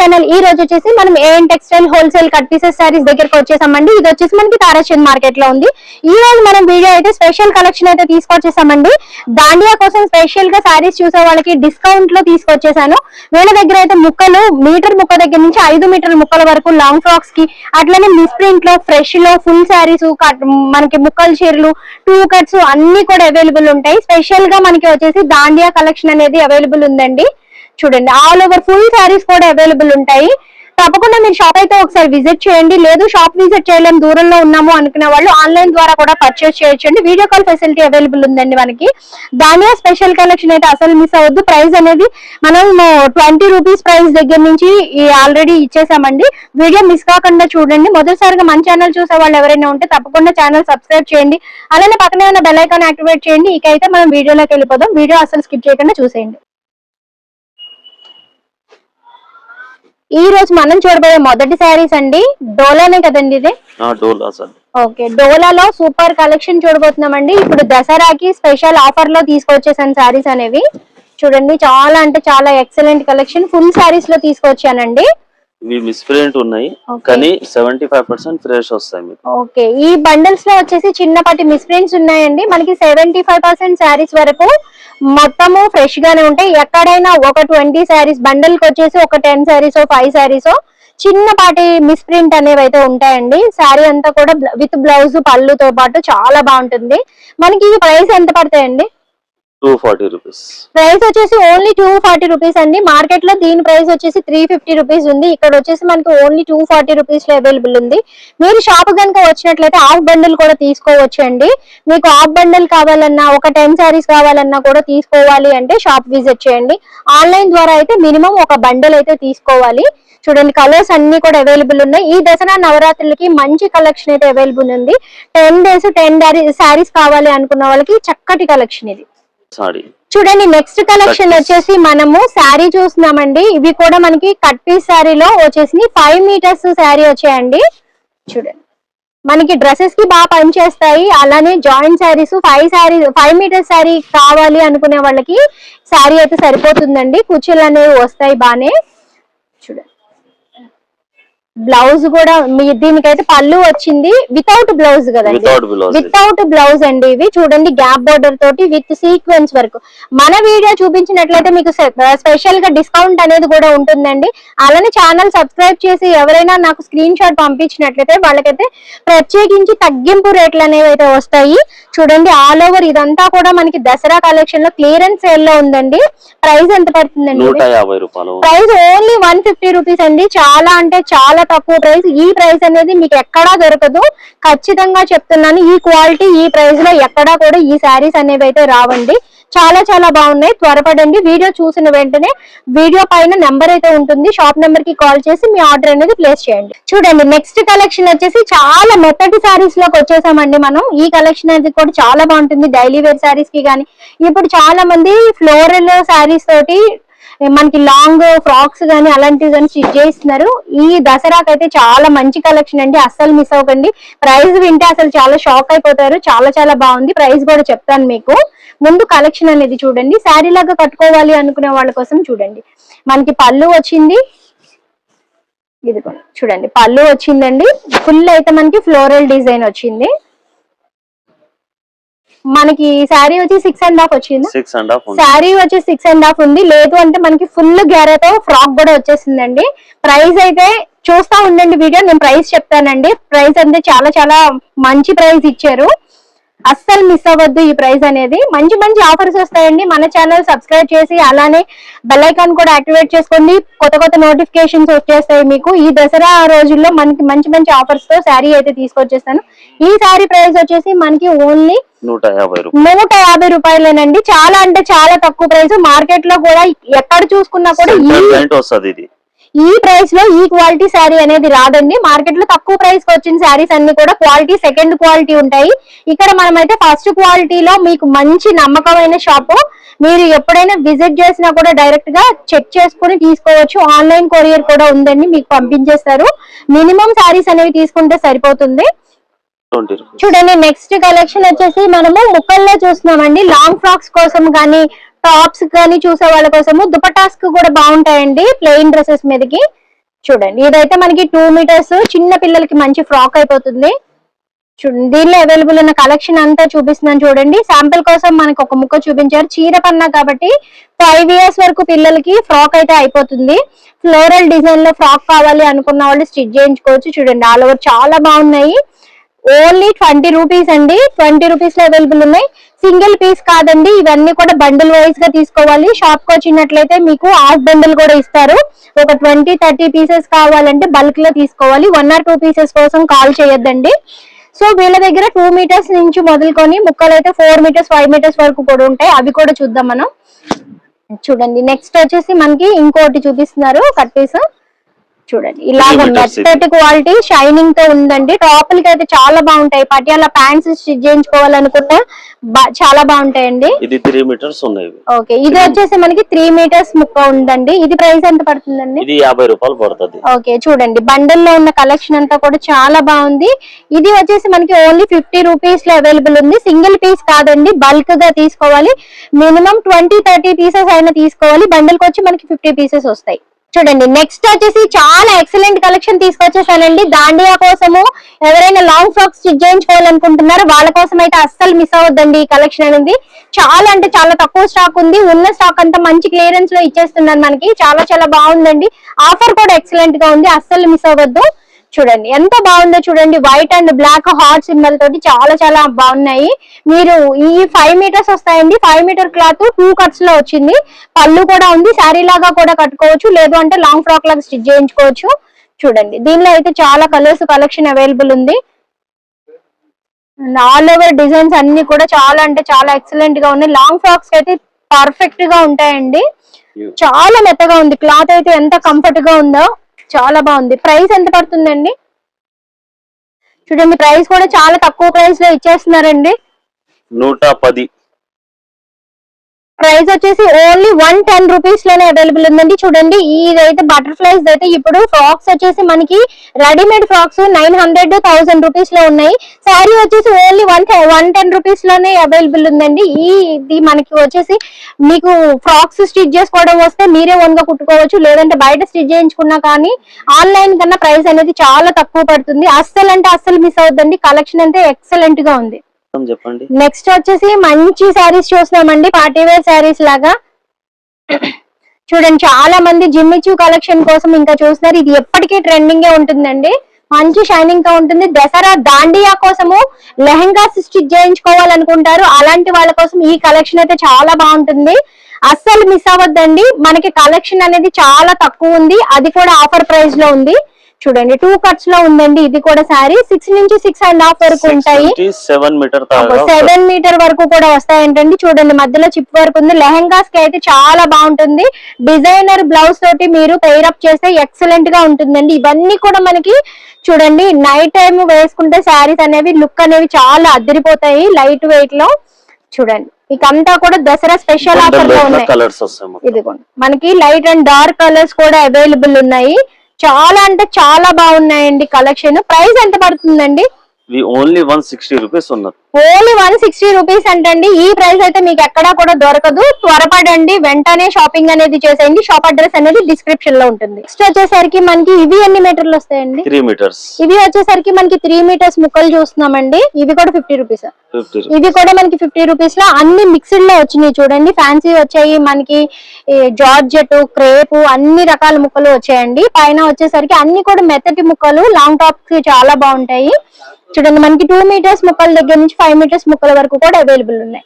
Channel. ఈ రోజు వచ్చేసి మనం AN textile wholesale cut pieces saris దగ్గరకు వచ్చేసామండి. ఇది వచ్చేసి మనకి తారాచంద్ మార్కెట్ లో ఉంది. ఈ రోజు మనం వీడియో అయితే స్పెషల్ కలెక్షన్ అయితే తీసుకొచ్చేసామండి. దాండియా కోసం స్పెషల్ గా సారీస్ చూసే వాళ్ళకి డిస్కౌంట్ లో తీసుకొచ్చేసాను. వీళ్ళ దగ్గర అయితే ముక్కలు మీటర్ ముక్క దగ్గర నుంచి 5 మీటర్ల ముక్కల వరకు లాంగ్ ఫ్రాక్స్ కి, అట్లనే మిస్ ప్రింట్ లో, ఫ్రెష్ లో, ఫుల్ సారీస్, మనకి ముక్కల చీరలు, 2 కట్స్ అన్ని కూడా అవైలబుల్ ఉంటాయి. స్పెషల్ గా మనకి వచ్చేసి దాండియా కలెక్షన్ అనేది అవైలబుల్ ఉందండి. చూడండి, ఆల్ ఓవర్ ఫుల్ సారీస్ కూడా అవైలబుల్ ఉంటాయి. తప్పకుండా మీరు షాప్ అయితే ఒకసారి విజిట్ చేయండి. లేదు షాప్ విజిట్ చేయలేము, దూరంలో ఉన్నాము అనుకునే వాళ్ళు ఆన్లైన్ ద్వారా కూడా పర్చేస్ చేయొచ్చండి. వీడియో కాల్ ఫెసిలిటీ అవైలబుల్ ఉందండి మనకి. దానియా స్పెషల్ కలెక్షన్ అయితే అసలు మిస్ అవ్వద్దు. ప్రైస్ అనేది మనం 20 రూపీస్ ప్రైస్ దగ్గర నుంచి ఆల్రెడీ ఇచ్చేసామండి. వీడియో మిస్ కాకుండా చూడండి. మొదటిసారిగా మన ఛానల్ చూసే వాళ్ళు ఎవరైనా ఉంటే తప్పకుండా ఛానల్ సబ్స్క్రైబ్ చేయండి. అలానే పక్కనే ఉన్న బెల్ ఐకాన్ యాక్టివేట్ చేయండి. ఇకైతే మనం వీడియోలోకి వెళ్ళిపోదాం. వీడియో అసలు స్కిప్ చేయకుండా చూసేయండి. ఈ రోజు మనం చూడబోయే మొదటి శారీస్ అండి, డోలానే కదండి ఇది. ఓకే, డోలాలో సూపర్ కలెక్షన్ చూడబోతున్నామండి. ఇప్పుడు దసరాకి స్పెషల్ ఆఫర్ లో తీసుకొచ్చేసాను శారీస్ అనేవి. చూడండి, చాలా అంటే చాలా ఎక్సలెంట్ కలెక్షన్ ఫుల్ శారీస్ లో తీసుకొచ్చానండి. ఇవి మిస్ ప్రింట్ ఉన్నాయి కానీ 75% ఫ్రెష్ వస్తాయి మీకు. ఓకే, ఈ బండిల్స్ లో వచ్చేసి చిన్నపాటి మిస్ ప్రింట్స్ ఉన్నాయండి. మనకి 75% శారీస్ వరకు మొత్తము ఫ్రెష్ గానే ఉంటాయి. ఎక్కడైనా ఒక 20 శారీస్ బండిల్ కి వచ్చేసి ఒక 10 శారీస్ 5 శారీస్ చిన్నపాటి మిస్ ప్రింట్ అనేవి అయితే ఉంటాయండి. శారీ అంతా కూడా విత్ బ్లౌజ్ పళ్ళుతో పాటు చాలా బాగుంటుంది. మనకి ఈ ప్రైస్ ఎంత పడతాయండి? 240 రూపీస్. ప్రైస్ వచ్చేసి ఓన్లీ 240 రూపీస్ అండి. మార్కెట్ లో దీని ప్రైస్ వచ్చేసి 350 రూపీస్ ఉంది. ఇక్కడ వచ్చేసి మనకి ఓన్లీ 240 రూపీస్ లో అవైలబుల్ ఉంది. మీరు షాప్ కనుక వచ్చినట్లయితే హాఫ్ బండిల్ కూడా తీసుకోవచ్చు అండి. మీకు హాఫ్ బండిల్ కావాలన్నా, ఒక 10 శారీస్ కావాలన్నా కూడా తీసుకోవాలి అంటే షాప్ విజిట్ చేయండి. ఆన్లైన్ ద్వారా అయితే మినిమం ఒక బండిల్ అయితే తీసుకోవాలి. చూడండి, కలర్స్ అన్ని కూడా అవైలబుల్ ఉన్నాయి. ఈ దసరా నవరాత్రులకి మంచి కలెక్షన్ అయితే అవైలబుల్ ఉంది. 10 days 10 శారీస్ కావాలి అనుకున్న వాళ్ళకి చక్కటి కలెక్షన్ ఇది. చూడండి, నెక్స్ట్ కలెక్షన్ వచ్చేసి మనము శారీ చూస్తున్నామండి. ఇవి కూడా మనకి కట్ పీస్ శారీలో వచ్చేసి 5 మీటర్స్ శారీ వచ్చాయండి. చూడండి, మనకి డ్రెస్సెస్ కి బాగా పనిచేస్తాయి. అలానే జాయింట్ శారీస్ 5 మీటర్స్ శారీ కావాలి అనుకునే వాళ్ళకి శారీ అయితే సరిపోతుందండి. కుర్చీలు అనేవి వస్తాయి బానే. చూడండి, బ్లౌజ్ కూడా దీనికైతే పళ్ళు వచ్చింది వితౌట్ బ్లౌజ్ కదండి, వితౌట్ బ్లౌజ్ అండి. ఇవి చూడండి, గ్యాప్ బోర్డర్ తోటి విత్ సీక్వెన్స్ వర్క్. మన వీడియో చూపించినట్లయితే మీకు స్పెషల్ గా డిస్కౌంట్ అనేది కూడా ఉంటుందండి. అలానే ఛానల్ సబ్స్క్రైబ్ చేసి ఎవరైనా నాకు స్క్రీన్ షాట్ పంపించినట్లయితే వాళ్ళకైతే ప్రత్యేకించి తగ్గింపు రేట్లు అనేవి అయితే వస్తాయి. చూడండి, ఆల్ ఓవర్ ఇదంతా కూడా మనకి దసరా కలెక్షన్ లో క్లియరెన్స్ సేల్ లో ఉందండి. ప్రైస్ ఎంత పడుతుందండి? 150 రూపాయలు. ప్రైస్ ఓన్లీ 150 రూపీస్ అండి. చాలా అంటే చాలా తక్కువ ప్రైస్. ఈ ప్రైస్ అనేది మీకు ఎక్కడా దొరకదు, ఖచ్చితంగా చెప్తున్నాను. ఈ క్వాలిటీ ఈ ప్రైస్ లో ఎక్కడా కూడా ఈ శారీస్ అనేవి అయితే రావండి. చాలా చాలా బాగున్నాయి. త్వరపడండి. వీడియో చూసిన వెంటనే వీడియో పైన నెంబర్ అయితే ఉంటుంది, షాప్ నెంబర్ కి కాల్ చేసి మీ ఆర్డర్ అనేది ప్లేస్ చేయండి. చూడండి, నెక్స్ట్ కలెక్షన్ వచ్చేసి చాలా మెత్తటి శారీస్ లోకి వచ్చేసామండి మనం. ఈ కలెక్షన్ అనేది కూడా చాలా బాగుంటుంది డైలీ వేర్ శారీస్ కి కానీ. ఇప్పుడు చాలా మంది ఫ్లోరల్ శారీస్ తోటి మనకి లాంగ్ ఫ్రాక్స్ గానీ అలాంటివి కానీ స్టిచ్ చేస్తున్నారు. ఈ దసరాకి అయితే చాలా మంచి కలెక్షన్ అండి, అస్సలు మిస్ అవ్వకండి. ప్రైస్ వింటే అసలు చాలా షాక్ అయిపోతారు. చాలా చాలా బాగుంది. ప్రైస్ కూడా చెప్తాను మీకు. ముందు కలెక్షన్ అనేది చూడండి. శారీ లాగా కట్టుకోవాలి అనుకునే వాళ్ళ కోసం చూడండి, మనకి పళ్ళు వచ్చింది. ఇది చూడండి, పళ్ళు వచ్చిందండి. ఫుల్ అయితే మనకి ఫ్లోరల్ డిజైన్ వచ్చింది. మనకి శారీ వచ్చి 6.5 వచ్చింది. శారీ వచ్చి 6.5 ఉంది. లేదు అంటే మనకి ఫుల్ గ్యారెతో ఫ్రాక్ కూడా వచ్చేసిందండి. ప్రైస్ అయితే చూస్తా ఉండండి వీడియో, నేను ప్రైస్ చెప్తానండి. ప్రైస్ అంటే చాలా చాలా మంచి ప్రైస్ ఇచ్చారు, అస్సలు మిస్ అవ్వద్దు. ఈ ప్రైస్ అనేది మంచి మంచి ఆఫర్స్ వస్తాయండి. మన ఛానల్ సబ్స్క్రైబ్ చేసి అలానే బెల్ ఐకాన్ కూడా యాక్టివేట్ చేసుకోండి. కొత్త కొత్త నోటిఫికేషన్స్ వచ్చేస్తాయి మీకు. ఈ దసరా రోజుల్లో మనకి మంచి మంచి ఆఫర్స్ తో శారీ అయితే తీసుకొచ్చేస్తాను. ఈ శారీ ప్రైస్ వచ్చేసి మనకి ఓన్లీ 150 రూపాయలేనండి. చాలా అంటే చాలా తక్కువ ప్రైస్. మార్కెట్ లో కూడా ఎక్కడ చూసుకున్నా కూడా ఈ ప్రైస్ లో ఈ క్వాలిటీ శారీ అనేది రాదండి. మార్కెట్ లో తక్కువ ప్రైస్ కి వచ్చిన శారీస్ అన్ని కూడా క్వాలిటీ సెకండ్ క్వాలిటీ ఉంటాయి. ఇక్కడ మనమైతే ఫస్ట్ క్వాలిటీలో మీకు మంచి నమ్మకమైన షాపు. మీరు ఎప్పుడైనా విజిట్ చేసినా కూడా డైరెక్ట్ గా చెక్ చేసుకుని తీసుకోవచ్చు. ఆన్లైన్ కొరియర్ కూడా ఉందండి, మీకు పంపించేస్తారు. మినిమం శారీస్ అనేవి తీసుకుంటే సరిపోతుంది. చూడండి, నెక్స్ట్ కలెక్షన్ వచ్చేసి మనము ముక్కల్లో చూస్తున్నామండి. లాంగ్ ఫ్రాక్స్ కోసం కానీ టాప్స్ కానీ చూసే వాళ్ళ కోసము దుపటాస్ కూడా బాగుంటాయండి ప్లెయిన్ డ్రెస్సెస్ మీదకి. చూడండి ఇదైతే మనకి 2 మీటర్స్, చిన్న పిల్లలకి మంచి ఫ్రాక్ అయిపోతుంది. చూడండి దీనిలో అవైలబుల్ ఉన్న కలెక్షన్ అంతా చూపిస్తున్నాను చూడండి. శాంపిల్ కోసం మనకు ఒక ముక్క చూపించారు. చీర పన్నా కాబట్టి 5 ఇయర్స్ వరకు పిల్లలకి ఫ్రాక్ అయితే అయిపోతుంది. ఫ్లోరల్ డిజైన్ లో ఫ్రాక్ కావాలి అనుకున్న వాళ్ళు స్టిచ్ చేయించుకోవచ్చు. చూడండి ఆల్ ఓవర్ చాలా బాగున్నాయి. ఓన్లీ 20 రూపీస్ అండి. 20 రూపీస్ లో అవైలబుల్ ఉన్నాయి. సింగిల్ పీస్ కాదండి, ఇవన్నీ కూడా బండిల్ వైజ్ గా తీసుకోవాలి. షాప్ కి వచ్చినట్లయితే మీకు హాఫ్ బండిల్ కూడా ఇస్తారు. ఒక 20-30 పీసెస్ కావాలంటే బల్క్ లో తీసుకోవాలి. 1 or 2 పీసెస్ కోసం కాల్ చేయొద్దండి. సో వీళ్ళ దగ్గర 2 మీటర్స్ నుంచి మొదలుకొని ముక్కలు అయితే 4 మీటర్స్ 5 మీటర్స్ వరకు కూడా ఉంటాయి. అవి కూడా చూద్దాం మనం. చూడండి నెక్స్ట్ వచ్చేసి మనకి ఇంకోటి చూపిస్తున్నారు కట్ పీస్. చూడండి ఇలాగ మెత్తటి క్వాలిటీ షైనింగ్ తో ఉందండి. టాపులకి అయితే చాలా బాగుంటాయి. పటియాలా ప్యాంట్స్ స్టిచ్ చేయించుకోవాలనుకుంటే చాలా బాగుంటాయండి. ఇది 3 మీటర్స్ ఉన్నాయి. ఓకే ఇది వచ్చేసి మనకి 3 మీటర్స్ ముక్క ఉందండి. ఇది ప్రైస్ ఎంత పడుతుందండి? ఇది 50 రూపాయలు పడుతుంది. ఓకే చూడండి బండిల్ లో ఉన్న కలెక్షన్ అంతా కూడా చాలా బాగుంది. ఇది వచ్చేసి మనకి ఓన్లీ 50 రూపీస్ లో అవైలబుల్ ఉంది. సింగిల్ పీస్ కాదండి, బల్క్ గా తీసుకోవాలి. మినిమం 20-30 పీసెస్ అయినా తీసుకోవాలి. బండిల్ కి వచ్చి మనకి 50 పీసెస్ వస్తాయి. చూడండి నెక్స్ట్ వచ్చేసి చాలా ఎక్సలెంట్ కలెక్షన్ తీసుకొచ్చేసానండి. దాండియా కోసము ఎవరైనా లాంగ్ ఫ్రాక్స్ స్టిచ్ చేయించుకోవాలనుకుంటున్నారో వాళ్ళ కోసం అయితే అస్సలు మిస్ అవ్వద్దండి. ఈ కలెక్షన్ అనేది చాలా అంటే చాలా తక్కువ స్టాక్ ఉంది. ఉన్న స్టాక్ అంతా మంచి క్లియరెన్స్ లో ఇచ్చేస్తున్నారు మనకి. చాలా చాలా బాగుందండి. ఆఫర్ కూడా ఎక్సలెంట్ గా ఉంది, అస్సలు మిస్ అవ్వద్దు. చూడండి ఎంత బాగుందో చూడండి. White and black heart symbol తోటి చాలా చాలా బాగున్నాయి. మీరు ఈ 5 మీటర్స్ వస్తాయండి. 5 మీటర్ క్లాత్ 2 కట్స్ లో వచ్చింది. పళ్ళు కూడా ఉంది. శారీ లాగా కూడా కట్టుకోవచ్చు, లేదు అంటే లాంగ్ ఫ్రాక్ లాగా స్టిచ్ చేయించుకోవచ్చు. చూడండి దీనిలో అయితే చాలా కలర్స్ కలెక్షన్ అవైలబుల్ ఉంది. ఆల్ ఓవర్ డిజైన్స్ అన్ని కూడా చాలా అంటే చాలా ఎక్సలెంట్ గా ఉన్నాయి. లాంగ్ ఫ్రాక్స్ అయితే పర్ఫెక్ట్ గా ఉంటాయండి. చాలా మెత్తగా ఉంది క్లాత్ అయితే, ఎంత కంఫర్ట్ గా ఉందో చాలా బాగుంది. ప్రైస్ ఎంత పడుతుందండి? చూడండి ప్రైస్ కూడా చాలా తక్కువ ప్రైస్ లో ఇచ్చేస్తున్నారండి. 110. ప్రైస్ వచ్చేసి ఓన్లీ 110 రూపీస్ లోనే అవైలబుల్ ఉందండి. చూడండి ఇదైతే బటర్ఫ్లైస్ అయితే ఇప్పుడు ఫ్రాక్స్ వచ్చేసి మనకి రెడీమేడ్ ఫ్రాక్స్ 900-1000 రూపీస్ లో ఉన్నాయి. శారీ వచ్చేసి ఓన్లీ 110 రూపీస్ లోనే అవైలబుల్ ఉందండి. ఇది మనకి వచ్చేసి మీకు ఫ్రాక్స్ స్టిచ్ చేసుకోవడం వస్తే మీరే ఓన్ గా కుట్టుకోవచ్చు, లేదంటే బయట స్టిచ్ చేయించుకున్నా కానీ ఆన్లైన్ కన్నా ప్రైస్ అనేది చాలా తక్కువ పడుతుంది. అస్సలు అంటే అస్సలు మిస్ అవుతుంది. కలెక్షన్ అయితే ఎక్సలెంట్ గా ఉంది. చెప్పండి నెక్స్ట్ వచ్చేసి మంచి శారీస్ చూస్తున్నామండి, పార్టీ వేర్ శారీస్ లాగా. చూడండి చాలా మంది జిమ్మిచూ కలెక్షన్ కోసం ఇంకా చూస్తున్నారు. ఇది ఎప్పటికీ ట్రెండింగ్ గా ఉంటుందండి. మంచి షైనింగ్ తో ఉంటుంది. దసరా దాండియా కోసము లెహంగాస్ స్టిచ్ చేయించుకోవాలనుకుంటారు, అలాంటి వాళ్ళ కోసం ఈ కలెక్షన్ అయితే చాలా బాగుంటుంది. అస్సలు మిస్ అవ్వద్దండి. మనకి కలెక్షన్ అనేది చాలా తక్కువ ఉంది, అది కూడా ఆఫర్ ప్రైస్ లో ఉంది. చూడండి 2 కట్స్ లో ఉందండి. ఇది కూడా శారీ 6 నుంచి 6.5 వరకు ఉంటాయి. 7 మీటర్ వరకు కూడా వస్తాయంటండి. చూడండి మధ్యలో చిప్ వరకు ఉంది. లెహంగాస్ కి అయితే చాలా బాగుంటుంది. డిజైనర్ బ్లౌజ్ తోటి మీరు పెయిర్ అప్ చేస్తే ఎక్సలెంట్ గా ఉంటుందండి. ఇవన్నీ కూడా మనకి చూడండి నైట్ టైం వేసుకుంటే శారీస్ అనేవి లుక్ అనేవి చాలా అదిరిపోతాయి లైట్ వెయిట్ లో. చూడండి ఇకంతా కూడా దసరా స్పెషల్ ఆఫర్ లో ఉన్నాయి. ఇదిగోండి మనకి లైట్ అండ్ డార్క్ కలర్స్ కూడా అవైలబుల్ ఉన్నాయి. చాలా అంటే చాలా బాగున్నాయండి కలెక్షన్. ప్రైస్ ఎంత పడుతుందండి? ఓన్లీ 160 రూపీస్ ఉన్నది. ఓన్లీ 160 రూపీస్ అంటండి. ఈ ప్రైస్ అయితే మీకు ఎక్కడా కూడా దొరకదు. త్వరపడండి, వెంటనే షాపింగ్ అనేది చేసేయండి. షాప్ అడ్రస్ అనేది డిస్క్రిప్షన్ లో ఉంటుంది. నెక్స్ట్ వచ్చేసరికి మనకి ఇవి ఎన్ని మీటర్లు వస్తాయండి? 3 మీటర్స్. ఇవి వచ్చేసరికి మనకి 3 మీటర్స్ ముక్కలు చూస్తున్నామండి. ఇవి కూడా 50 రూపీస్. ఇవి కూడా మనకి 50 రూపీస్ లో అన్ని మిక్స్డ్ లో వచ్చినాయి. చూడండి ఫ్యాన్సీ వచ్చాయి, మనకి జార్జెట్, క్రేప్ అన్ని రకాల ముక్కలు వచ్చాయండి. పైన వచ్చేసరికి అన్ని కూడా మెత్తటి ముక్కలు, లాంగ్ టాప్స్ చాలా బాగుంటాయి. చూడండి మనకి 2 మీటర్స్ ముక్కల దగ్గర నుంచి 5 మీటర్స్ ముక్కల వరకు కూడా అవైలబుల్ ఉన్నాయి.